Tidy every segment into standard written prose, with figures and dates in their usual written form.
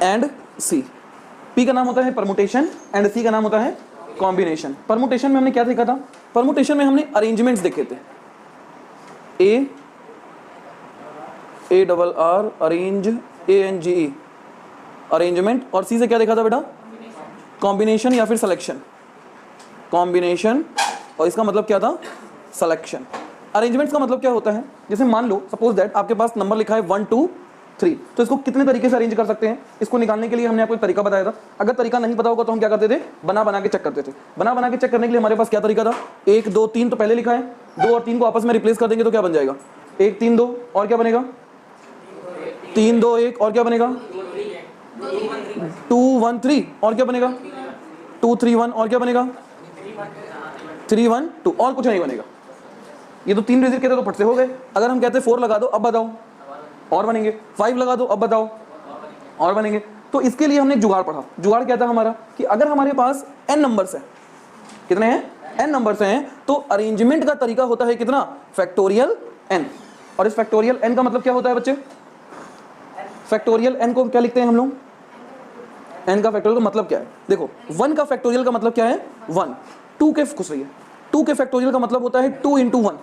And C. P का नाम होता है परमुटेशन एंड सी का नाम होता है कॉम्बिनेशन। परमुटेशन में हमने क्या देखा था? परमुटेशन में हमने अरेंजमेंट्स देखे थे, A double R arrange, ANGE arrangement, और सी से क्या देखा था बेटा? कॉम्बिनेशन या फिर सिलेक्शन। कॉम्बिनेशन और इसका मतलब क्या था? सिलेक्शन। अरेंजमेंट्स का मतलब क्या होता है? जैसे मान लो सपोज दैट आपके पास नंबर लिखा है 1 2 3, तो इसको कितने तरीके से अरेंज कर सकते हैं? इसको निकालने के लिए हमने आपको एक तरीका बताया था। अगर तरीका नहीं पता होगा तो हम क्या करते थे? बना के चेक करते थे। बना के चेक करने के लिए हमारे पास क्या तरीका था? 1 2 3 तो पहले लिखा है, 2 और 3 को आपस में रिप्लेस कर देंगे तो क्या बन जाएगा? 1 3 2 और क्या बनेगा? 3 2 1 और क्या बनेगा? 2 1 3 और क्या बनेगा? 2 3 1 और क्या बनेगा? 3 1 2 और कुछ नहीं बनेगा। ये तो 3 डिजिट के थे तो फट से हो गए। अगर हम कहते 4 लगा दो अब बताओ और बनेंगे, 5 लगा दो अब बताओ और बनेंगे। तो इसके लिए हमने जुगाड़ पढ़ा। जुगाड़ क्या था हमारा? कि अगर हमारे पास n नंबर्स हैं, कितने हैं? n नंबर्स हैं, तो अरेंजमेंट का तरीका होता है कितना? Factorial n। और इस फैक्टोरियल n का मतलब क्या होता है बच्चे? फैक्टोरियल n को क्या लिखते हैं हम लोग? n का फैक्टोरियल का मतलब क्या है? देखो 1 का फैक्टोरियल का मतलब क्या है? 1। 2 के खुश रही है, 2 के फैक्टोरियल का मतलब होता है 2 × 1।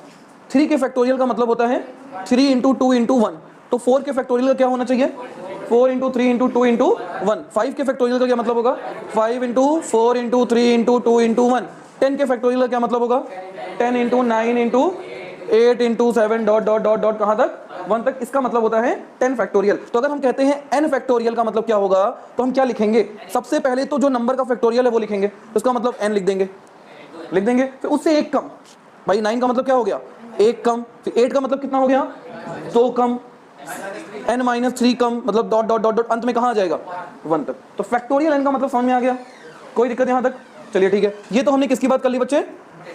3 के फैक्टोरियल का मतलब होता है 3 × 2 × 1। तो 4 के फैक्टोरियल का क्या होना चाहिए? 4 × 3 × 2 × 1। 5 के फैक्टोरियल का क्या मतलब होगा? 5 × 4 × 3 × 2 × 1। 10 के फैक्टोरियल का क्या मतलब होगा? 10 × 9 × 8 × 7 डॉट डॉट डॉट डॉट कहाँ तक? 1 तक। इसका मतलब होता है 10 फैक्टोरियल। तो अगर हम कहते हैं n फैक्टोरियल का मतलब क्या होगा, तो हम क्या लिखेंगे? सबसे पहले तो जो नंबर का फैक्टोरियल है वो लिखेंगे, उसका मतलब n लिख देंगे। फिर उससे एक कम, भाई 9 का मतलब क्या हो गया? एक कम। फिर 8 का मतलब कितना हो गया? 2 कम। n - 3 कम, मतलब डॉट डॉट डॉट डॉट अंत में कहाँ आ जाएगा? 1 तक। तो फैक्टोरियल n का मतलब समझ में आ गया? कोई दिक्कत यहाँ तक? चलिए ठीक है। ये तो हमने किसकी बात कर ली बच्चे?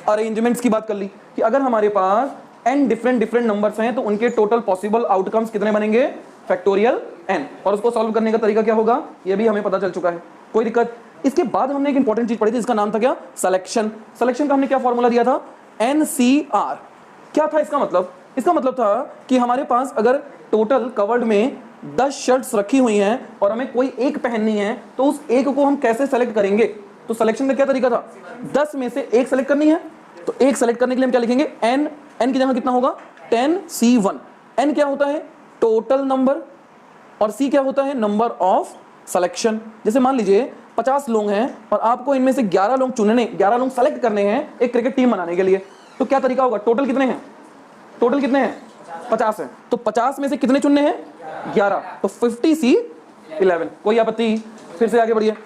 अरेंजमेंट्स की बात कर ली, कि अगर हमारे पास n डिफरेंट नंबर्स हैं तो उनके टोटल पॉसिबल आउटकम्स कितने बनेंगे? Factorial n। और उसको सॉल्व करने का तरीका क्या होगा ये भी हमें पता चल चुका है। कोई दिक्कत? इसके बाद हमने एक इंपॉर्टेंट चीज पढ़ी थी, इसका नाम था क्या? सिलेक्शन। सिलेक्शन का हमने क्या फॉर्मूला दिया था? NCR। क्या था इसका मतलब? इसका मतलब था कि हमारे पास अगर टोटल कवर्ड में 10 शर्ट्स रखी हुई हैं और हमें कोई एक पहननी है तो उस एक को हम कैसे सेलेक्ट करेंगे? तो सिलेक्शन का क्या तरीका था? 10 में से एक सेलेक्ट करनी है, तो एक सेलेक्ट करने के लिए हम क्या लिखेंगे? n की जगह कितना होगा? 10C1। n क्या होता है? टोटल नंबर, और c क्या होता है? Number of selection. जैसे मान लीजिए 50 लोग हैं और आपको इनमें से 11 लोग चुनने, 11 लोग सेलेक्ट करने हैं एक क्रिकेट टीम बनाने के लिए, तो क्या तरीका होगा? टोटल कितने हैं? टोटल कितने हैं? 50 हैं। तो 50 में से कितने चुनने हैं? 11। तो 50C11। कोई आपत्ति? फिर से आगे बढ़िए।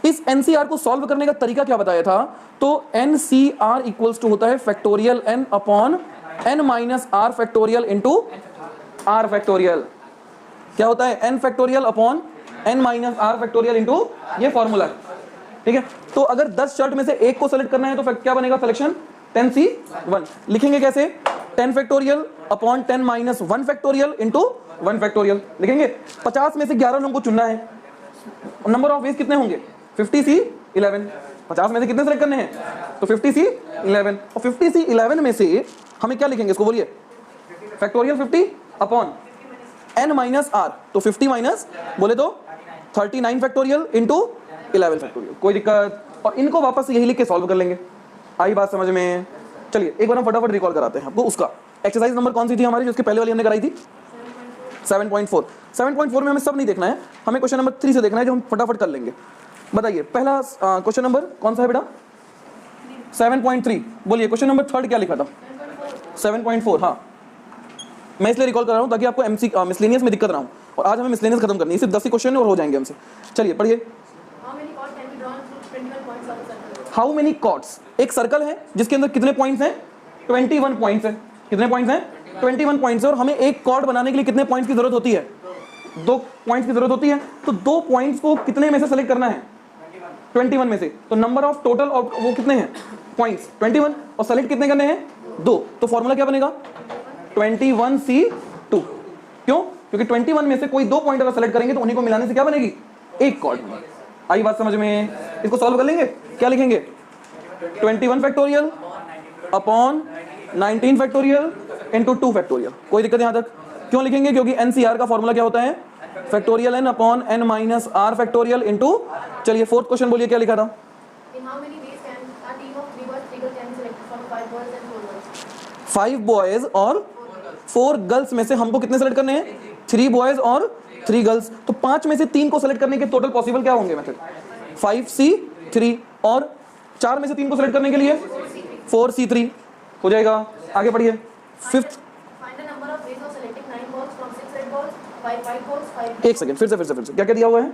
इस NCR को सॉल्व करने का तरीका क्या बताया था? तो NCR इक्वल्स टू होता है factorial n upon n - r factorial into r factorial. क्या होता है? n factorial upon n - r factorial into ये फॉर्मूला, ठीक है। तो अगर 10 शर्ट में से एक को सेलेक्ट करना है तो क्या बनेगा सिलेक्शन? 10C1। लिखेंगे कैसे? 10 factorial upon 10 - 1 factorial into 1 factorial लिखेंगे। 50 में से 11 लोगों को चुनना है, नंबर ऑफ वेज कितने होंगे? 50C11। 50 में से कितने सेलेक्ट करने हैं? तो 50C11। और 50C11 में से हमें क्या लिखेंगे? इसको बोलिए। फैक्टोरियल 50 अपॉन n - r, तो 50 माइनस बोले तो 39 फैक्टोरियल इंटू 11 फैक्टोरियल। कोई दिक्कत? और इनको वापस यही लिख के सॉल्व कर लेंगे। आई बात समझ में? चलिए एक बार हम फटाफट रिकॉल कराते हैं आपको। उसका एक्सरसाइज नंबर कौन सी थी हमारी, जिसके पहले वाली हमने कराई थी? 7.4। 7.4 में हमें सब नहीं देखना है, हमें क्वेश्चन नंबर 3 से देखना है, जो हम फटाफट कर लेंगे। बताइए पहला क्वेश्चन नंबर कौन सा है बेटा? 7.3। बोलिए क्वेश्चन नंबर 3 क्या लिखा था? 7.4। हाँ, मैं इसलिए रिकॉल कर रहा हूँ ताकि आपको मिसलेनियस में दिक्कत ना हो, और आज हमें मिसलेनियस खत्म करनी है। सिर्फ 10 ही क्वेश्चन और हो जाएंगे हमसे। चलिए पढ़िए। How many chords? एक सर्कल है जिसके अंदर कितने पॉइंट्स हैं? 21 पॉइंट्स हैं। कितने पॉइंट्स हैं? 21 पॉइंट्स है। और हमें एक कॉर्ड बनाने के लिए कितने पॉइंट्स की जरूरत होती है? 2 पॉइंट्स की जरूरत होती है। तो 2 पॉइंट्स को कितने में से सेलेक्ट करना है? 21 में से। तो नंबर ऑफ टोटल और वो कितने हैं? पॉइंट्स 21, और सेलेक्ट कितने करने हैं? 2। तो फॉर्मूला क्या बनेगा? 21C2। क्यों? क्योंकि 21 में से कोई 2 पॉइंट अगर सेलेक्ट करेंगे तो उन्हीं को मिलाने से क्या बनेगी? एक कॉर्ड। आई बात समझ में? इसको सॉल्व कर लेंगे। क्या लिखेंगे? 21 factorial upon 19 factorial into 2 factorial. कोई दिक्कत यहाँ तक? क्यों लिखेंगे? क्योंकि NCR का फॉर्मूला क्या होता है? Factorial n upon n minus r factorial into, चलिए फोर्थ क्वेश्चन बोलिए क्या लिखा था? In how many ways can a team of 3 boys, 3 girls can be selected from 5 boys and 4 girls? 5 boys और 4 गर्ल्स में से हमको कितने सेलेक्ट करने हैं? 3 बॉयज और 3 गर्ल्स। तो 5 में से 3 को सेलेक्ट करने के टोटल पॉसिबल क्या होंगे मेथड? 5C3 और 4 में से 3 को सेलेक्ट करने के लिए 4C3 हो जाएगा। आगे पढ़िए fifth. Find the number of ways of selecting 9 balls from 6 red balls, 5 white balls, 5 एक सेकंड, फिर से क्या क्या दिया हुआ है?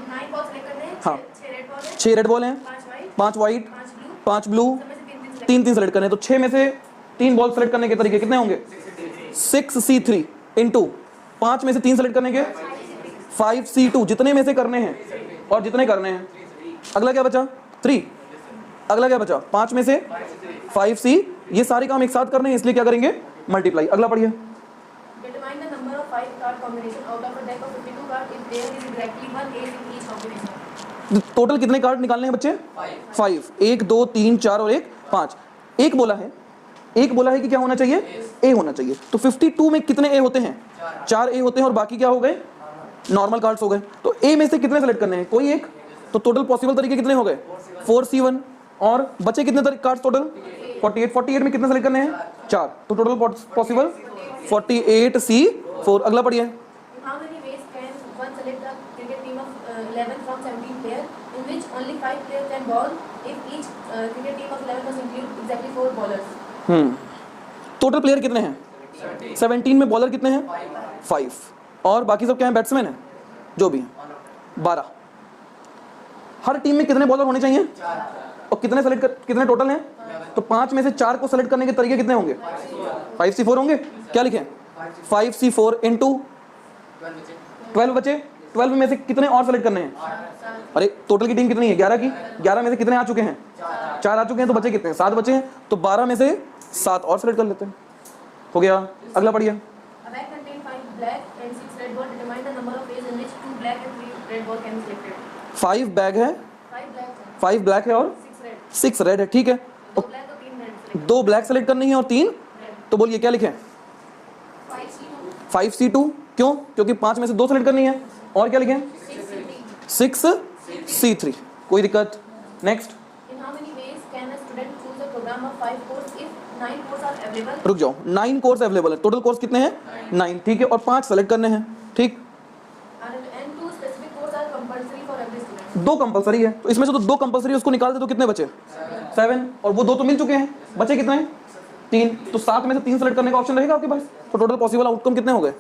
9 balls सेलेक्ट करने हैं, हाँ। 6 रेड बॉल है, 6 रेड बॉल हैं, 5 white, 5 वाइट, 5 5 blue, ब्लू, सब में से 3 तीन सेलेक्ट करने हैं। तो 6 में से 3 बॉल सेलेक्ट करने के तरीके कितने होंगे? 6C3 इंटू 5 में से 3 सेलेक्ट करने के 5C2, जितने में से करने हैं और जितने करने हैं। अगला क्या बचा? 3। अगला क्या बचा? 5 में से 5C। ये सारे काम एक साथ करने हैं, इसलिए क्या करेंगे? मल्टीप्लाई। अगला पढ़िए। Determine the number of 5 card combination out of a deck of 52 cards if there is exactly 1 ace in each combination. Total कितने कार्ड निकालने हैं बच्चे? 5। 1 2 3 4 और 1 5। एक बोला है कि क्या होना चाहिए? ए होना चाहिए। तो 52 में कितने ए होते हैं? 4 ए होते हैं और बाकी क्या हो गए? नॉर्मल कार्ड्स हो गए। तो ए में से कितने सेलेक्ट करने हैं? कोई एक। तो टोटल पॉसिबल तरीके कितने हो गए? 4C1 और बचे कितने कार्ड्स टोटल? 48। 48 में कितने सेलेक्ट करने हैं? 4। तो टोटल पॉसिबल 48C4। अगला पढ़िए। In how many ways can one select a cricket team of 11 from 17 players, in which only 5 players can bowl if each cricket team of 11 must include exactly 4 bowlers? Total player कितने हैं? 17 में bowler कितने हैं? 5 और बाकी सब क्या है? बैट्समैन है, जो भी है 12। हर टीम में कितने बॉलर होने चाहिए और कितने टोटल हैं? तो 5 में से 4 को सेलेक्ट करने के तरीके कितने होंगे? 5C4 होंगे। क्या लिखें? 5C4 इंटू 12 बचे। 12 में से कितने और सेलेक्ट करने हैं? अरे टोटल की टीम कितनी है? 11 की। 11 में से कितने आ चुके हैं? 4 आ चुके हैं। तो बचे कितने? 7 बचे हैं। तो 12 में से 7 और सेलेक्ट कर लेते हैं। हो गया। अगला पढ़िए। A bag contains 5 black and 6 red balls. Determine the number of ways in which 2 black and 3 red balls can be selected. 5 bag है, 5 black हैं, 5 ब्लैक है और 6 red. 6 रेड है। ठीक है। 2 black और 3 red select. 2 ब्लैक सेलेक्ट करनी है और 3, तो बोलिए क्या लिखें? 5C2, 5C2। क्यों? क्योंकि 5 में से 2 सेलेक्ट करनी है। और क्या लिखें? 6C3. 6C3। कोई दिक्कत? Next. In how many ways can a student choose a program of 5 courses if 9 courses are available? रुक जाओ, 9 कोर्स अवेलेबल है। टोटल कोर्स कितने हैं? 9। ठीक है। और 5 सेलेक्ट करने हैं। ठीक। And 2 specific courses are compulsory for every student. 2 compulsory है, तो इसमें से तो 2 कंपलसरी उसको निकाल दे तो कितने बचे? 7। और वो 2 तो मिल चुके हैं, बचे कितने? 3। तो 7 में से 3 सेलेक्ट करने का ऑप्शन रहेगा आपके पास। तो टोटल पॉसिबल आउटकम कितने हो गए?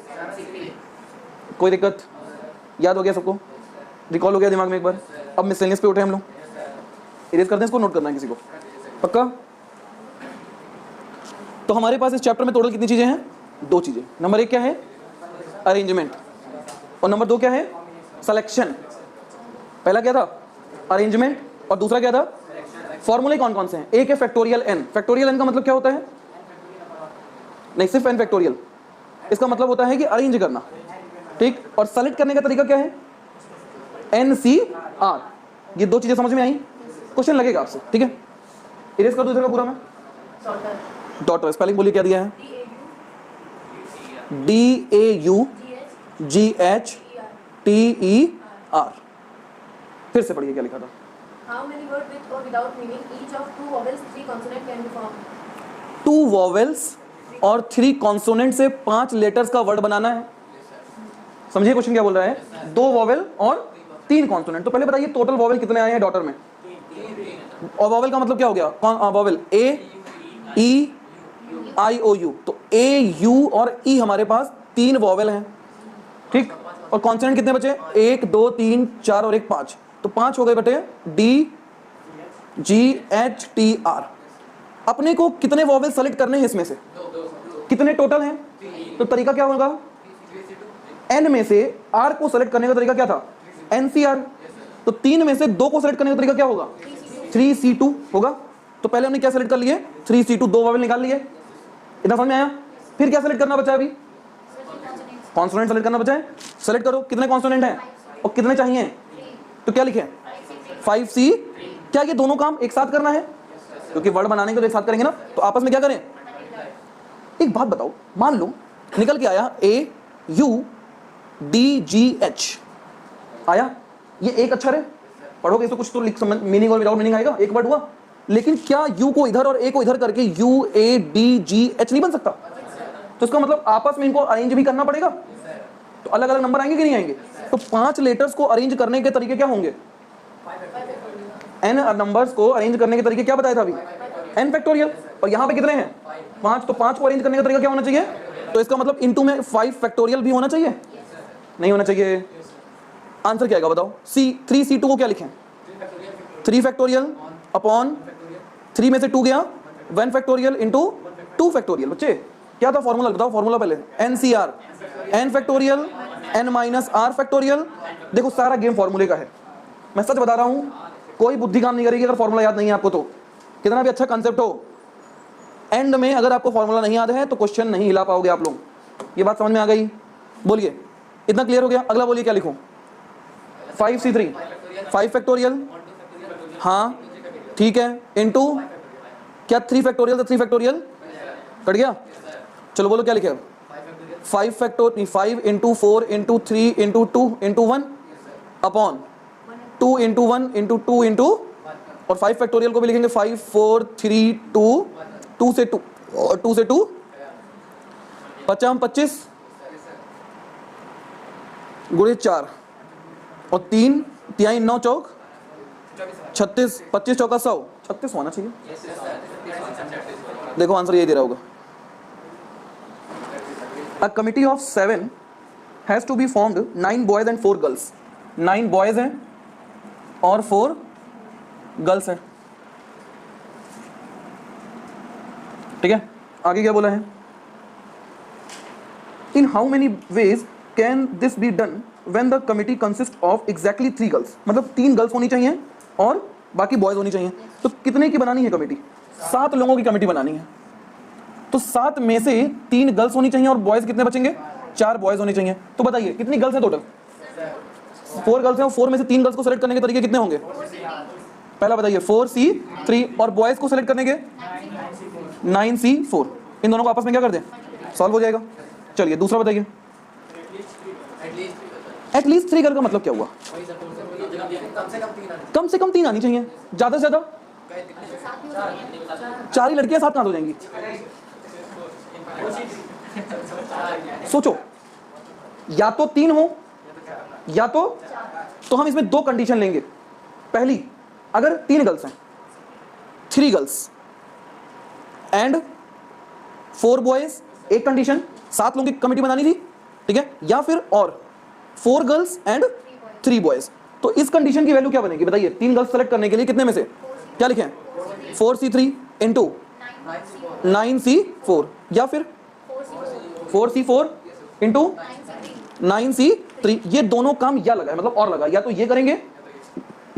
कोई दिक्कत? याद हो गया सबको? रिकॉल हो गया दिमाग में एक बार? अब मिसलेनियस पे उठे हम लोग। इरेज करते हैं, इसको नोट करना है किसी को, पक्का? तो हमारे पास इस चैप्टर में टोटल कितनी चीजें हैं? 2 चीजें। नंबर 1 क्या है? अरेंजमेंट। और नंबर 2 क्या है? सिलेक्शन। पहला क्या था? अरेंजमेंट। और दूसरा क्या था? फॉर्मूले कौन कौन से हैं? एक है फैक्टोरियल n। फैक्टोरियल n का मतलब क्या होता है? नहीं, सिर्फ n फैक्टोरियल। इसका मतलब होता है कि अरेंज करना। ठीक। और सेलेक्ट करने का तरीका क्या है? NCR। ये 2 चीजें समझ में आई? क्वेश्चन लगेगा आपसे। ठीक है। इरेज कर दो इधर का पूरा मैं। डॉटर। स्पेलिंग बोलिए क्या दिया है? DAUGHTER। फिर से पढ़िए क्या लिखा था? How many words with or without meaning, each of 2 vowels, 3 consonant can be formed? 2 vowels और 3 कॉन्सोनेंट से 5 लेटर्स का वर्ड बनाना है। समझिए क्वेश्चन क्या बोल रहा है? 2 वॉवेल और 3 कॉन्सोनेंट। तो पहले बताइए टोटल वॉवेल कितने आए हैं डॉटर में? और वॉवेल का मतलब क्या हो गया? Vowel A E I O U। तो A U और E हमारे पास 3 वॉवेल हैं। ठीक। और कॉन्सोनेंट कितने बचे? 1 2 3 4 और 1 5। तो 5 हो गए बटे DGHTR। अपने को कितने वॉवेल सेलेक्ट करने हैं इसमें से? कितने टोटल हैं? तो तरीका क्या होगा? N में से R को सेलेक्ट करने का तरीका क्या था? NCR। तो 3 में से 2 को सेलेक्ट करने का तरीका क्या होगा? 3C2 होगा। तो पहले हमने क्या सेलेक्ट कर लिए? 3C2। 2 वॉवेल निकाल लिए। इतना समझ में आया? फिर क्या सेलेक्ट करना बचा? अभी कॉन्सोनेंट सेलेक्ट करना बचा है। सेलेक्ट करो कितने कॉन्सोनेंट हैं और कितने चाहिए। तो क्या लिखें? 5C। क्या ये दोनों काम एक साथ करना है? क्योंकि वर्ड बनाने के तो एक साथ करेंगे ना। तो आपस में क्या करें? एक बात बताओ, मान लो निकल के आया AU DGH आया। ये एक अक्षर है, पढ़ोगे इसको कुछ तो लिख समझ मीनिंग और विदाउट मीनिंग आएगा, एक वर्ड हुआ। लेकिन क्या U को इधर और A को इधर करके UADGH नहीं बन सकता? तो इसका मतलब आपस में इनको अरेंज भी करना पड़ेगा, तो अलग अलग नंबर आएंगे कि नहीं आएंगे? तो 5 लेटर्स को अरेंज करने के तरीके क्या होंगे? n नंबर्स को अरेंज करने के तरीके क्या बताया था अभी? n factorial. और यहाँ पे कितने हैं? 5। तो 5 को अरेंज करने का तरीका क्या होना चाहिए? तो इसका मतलब इनटू में 5 फैक्टोरियल भी होना चाहिए, नहीं होना चाहिए? आंसर क्या आएगा बताओ? C3C2 को क्या लिखें? 3 फैक्टोरियल अपॉन 3 में से 2 गया 1 फैक्टोरियल इंटू 2 फैक्टोरियल। बच्चे क्या था फॉर्मूला बताओ? फॉर्मूला पहले NCR, n factorial n minus r factorial. देखो सारा गेम फॉर्मूले का है, मैं सच बता रहा हूं, कोई बुद्धि काम नहीं करेगी अगर फॉर्मूला याद नहीं है आपको। तो कितना भी अच्छा कंसेप्ट हो, एंड में अगर आपको फॉर्मूला नहीं याद है तो क्वेश्चन नहीं हिला पाओगे आप लोग। ये बात समझ में आ गई? बोलिए, इतना क्लियर हो गया? अगला बोलिए क्या लिखूं? 5C3 5 फैक्टोरियल, हाँ ठीक है, इंटू क्या 3 फैक्टोरियल? तो 3 फैक्टोरियल कट गया। चलो बोलो क्या लिखे? 5 factorial 5 into 4 into 3 into 2 into 1 upon 2 into 1 into 2 into, और 5 फैक्टोरियल को भी लिखेंगे 5 4 3 2 2 से 2 और 2 से 2 25 गुणे 4 और 3 3 9 चौक 36 25 चौका 100 36 होना चाहिए। देखो आंसर यही दे रहा होगा। A committee of 7 has to be formed, 9 boys and 4 girls। 9 boys हैं और 4 गर्ल्स हैं, ठीक है। आगे क्या बोला है? In how many ways can this be done when the committee consists of exactly 3 girls? मतलब 3 गर्ल्स होनी चाहिए और बाकी बॉयज होनी चाहिए। तो कितने की बनानी है कमेटी? 7 लोगों की कमेटी बनानी है। तो 7 में से 3 गर्ल्स होनी चाहिए और बॉयज कितने बचेंगे? 4 बॉयज होने चाहिए। तो बताइए कितनी गर्ल्स हैं टोटल? 4 गर्ल्स हैं और 4 में से 3 गर्ल्स को सेलेक्ट करने के तरीके कितने होंगे? पहला बताइए 4C3, और बॉयज को सेलेक्ट करने के 9C4। इन दोनों को आपस में क्या कर दें? सॉल्व हो जाएगा। चलिए दूसरा बताइए। एटलीस्ट 3 गर्ल का मतलब क्या हुआ? कम से कम 3 आनी चाहिए, ज्यादा से ज्यादा 4 ही लड़कियां 7 कहां हो जाएंगी? सोचो, या तो 3 हो या तो हम इसमें 2 कंडीशन लेंगे। पहली, अगर 3 गर्ल्स हैं, 3 गर्ल्स एंड 4 बॉयज, एक कंडीशन, 7 लोगों की कमेटी बनानी थी, ठीक है। या फिर और 4 गर्ल्स एंड 3 बॉयज। तो इस कंडीशन की वैल्यू क्या बनेगी बताइए? 3 गर्ल्स सेलेक्ट करने के लिए कितने में से क्या लिखें? 4C3 इंटू 9C4, या फिर 4C4 इंटू 9C3। ये दोनों काम या लगा है, मतलब और लगा, या तो ये करेंगे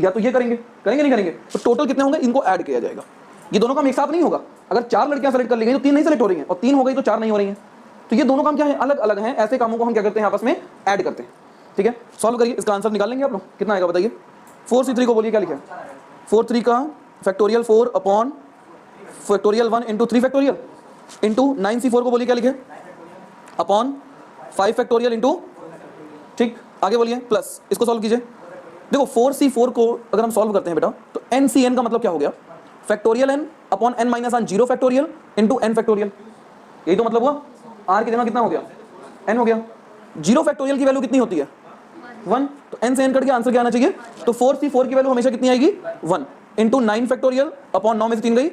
या तो ये करेंगे, करेंगे नहीं करेंगे। तो टोटल कितने होंगे? इनको ऐड किया जाएगा। ये दोनों काम एक साथ नहीं होगा। अगर 4 लड़कियां सेलेक्ट कर ली गई तो 3 नहीं सेलेक्ट हो रही हैं, और 3 हो गई तो 4 नहीं हो रही हैं। तो ये दोनों काम क्या है? अलग अलग हैं। ऐसे कामों को हम क्या करते हैं? आपस में ऐड करते हैं, ठीक है। सॉल्व करिए, इसका आंसर निकाल लेंगे आप लोग। कितना आएगा बताइए? 4C3 को बोलिए क्या लिखे? 4 का factorial 4 upon factorial 1 into 3 factorial into 9C4 को बोलिए क्या लिखे? अपॉन 5 फैक्टोरियल इंटू, ठीक। आगे बोलिए प्लस, इसको सॉल्व कीजिए। देखो 4C4 को अगर हम सॉल्व करते हैं बेटा, तो NCN का मतलब क्या हो गया? Factorial n upon n minus 1 0 factorial into n factorial. यही तो मतलब हुआ। r की जगह कितना हो गया? n हो गया। 0 फैक्टोरियल की वैल्यू कितनी होती है? 1। तो n से n कट के आंसर क्या आना चाहिए? तो 4C4 की वैल्यू हमेशा कितनी आएगी? 1 इंटू 9 फैक्टोरियल अपॉन 9 में से 3 गई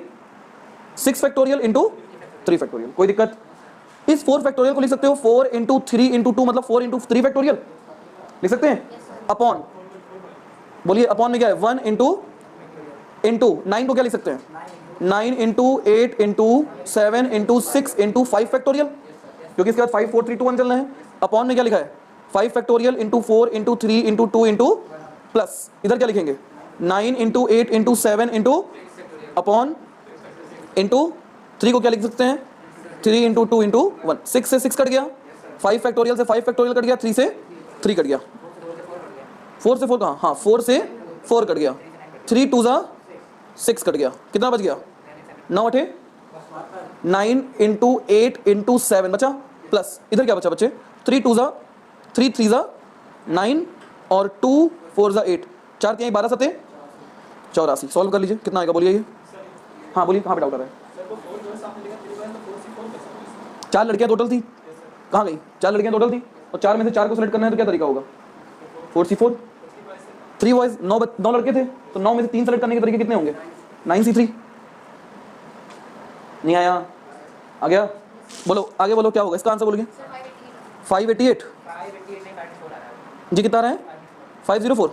6 फैक्टोरियल इंटू 3 फैक्टोरियल। कोई दिक्कत? इस 4 फैक्टोरियल को लिख सकते हो 4 इंटू 3 इंटू 2, मतलब 4 इंटू 3 फैक्टोरियल लिख सकते हैं। अपॉन, बोलिए अपॉन में क्या है? 1 इंटू 9 को क्या लिख सकते हैं? 9 into 8 into 7 into 6 into 5 factorial, क्योंकि इसके बाद 5 4 3 2 1 चलना है। अपॉन में क्या लिखा है? 5 factorial into 4 into 3 into 2 into plus, इधर क्या लिखेंगे? 9 into 8 into 7 into upon into 3 को क्या लिख सकते हैं? 3 इंटू 2 इंटू 1। 6 से 6 कट गया, 5 फैक्टोरियल से 5 फैक्टोरियल कट गया, 3 से 3 कट गया, 4 से 4 कहाँ? हाँ 4 से 4 कट गया, 3 2 6 कट गया, कितना बच गया? 9 8 9 इंटू 8 इंटू 7 बचा, प्लस इधर क्या बचा बच्चे? 3 2 3 3 ज़ा 9 और 2 4 ज़ा 8, 4 3 12 7 84। सॉल्व कर लीजिए, कितना आएगा बोलिए ये। हाँ बोलिए, कहाँ पे डाउट आ रहा है? 4 लड़कियाँ टोटल थी, कहाँ गई? 4 लड़कियाँ टोटल थी और 4 में से 4 को सेलेक्ट करना है तो क्या तरीका होगा? 4C4। 3 बॉयज, 9 लड़के थे तो 9 में से 3 सेलेक्ट करने के तरीके कितने होंगे? 9C3। नहीं आया, आ गया? बोलो आगे बोलो, क्या होगा इसका आंसर? बोलिए। 588 जी, कितना आ रहा है? 504।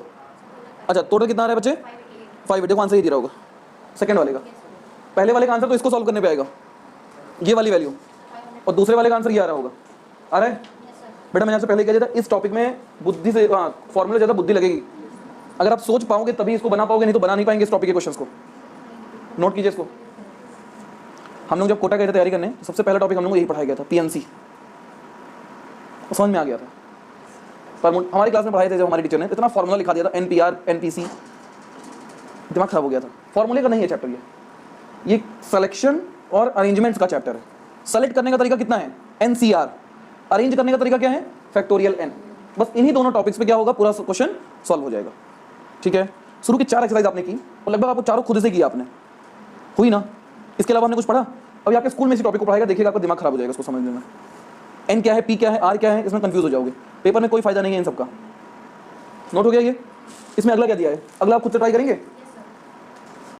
अच्छा टोटल कितना आ रहा है बच्चे? 588 को आंसर ही दे रहा होगा सेकंड वाले का। पहले वाले का आंसर तो इसको सॉल्व करने पे आएगा, ये वाली वैल्यू, और दूसरे वाले का आंसर ये आ रहा होगा। आ रहा है बेटा? मैंने आपसे पहले कहा था इस टॉपिक में बुद्धि से, हाँ फॉर्मूला ज़्यादा बुद्धि लगेगी। अगर आप सोच पाओगे तभी इसको बना पाओगे, नहीं तो बना नहीं पाएंगे इस टॉपिक के क्वेश्चंस को। नोट कीजिए इसको। हम लोग जब कोटा गए थे तैयारी करने, सबसे पहला टॉपिक हम लोग को यही पढ़ाया गया था, PNC। समझ में आ गया था, पर हमारी क्लास में पढ़ाए थे जब हमारी टीचर ने, इतना फॉर्मूला लिखा दिया था NPR NPC, दिमाग खराब हो गया था। फॉर्मूले का नहीं है चैप्टर ये सिलेक्शन और अरेंजमेंट्स का चैप्टर है। सेलेक्ट करने का तरीका कितना है? NCR। अरेंज करने का तरीका क्या है? Factorial n। बस इन्हीं दोनों टॉपिक्स पे क्या होगा, पूरा क्वेश्चन सॉल्व हो जाएगा। ठीक है, शुरू की 4 एक्सरसाइज आपने की और लगभग आपको चारों खुद से किया आपने, हुई ना? इसके अलावा हमने कुछ पढ़ा? अभी आपके स्कूल में इसी टॉपिक को पढ़ाएगा, देखिएगा आपका दिमाग खराब हो जाएगा इसको समझने में। N क्या है, P क्या है, R क्या है, इसमें कंफ्यूज हो जाओगे। पेपर में कोई फायदा नहीं है इन सबका। नोट हो गया ये? इसमें अगला क्या दिया है? अगला आप खुद से ट्राई करेंगे।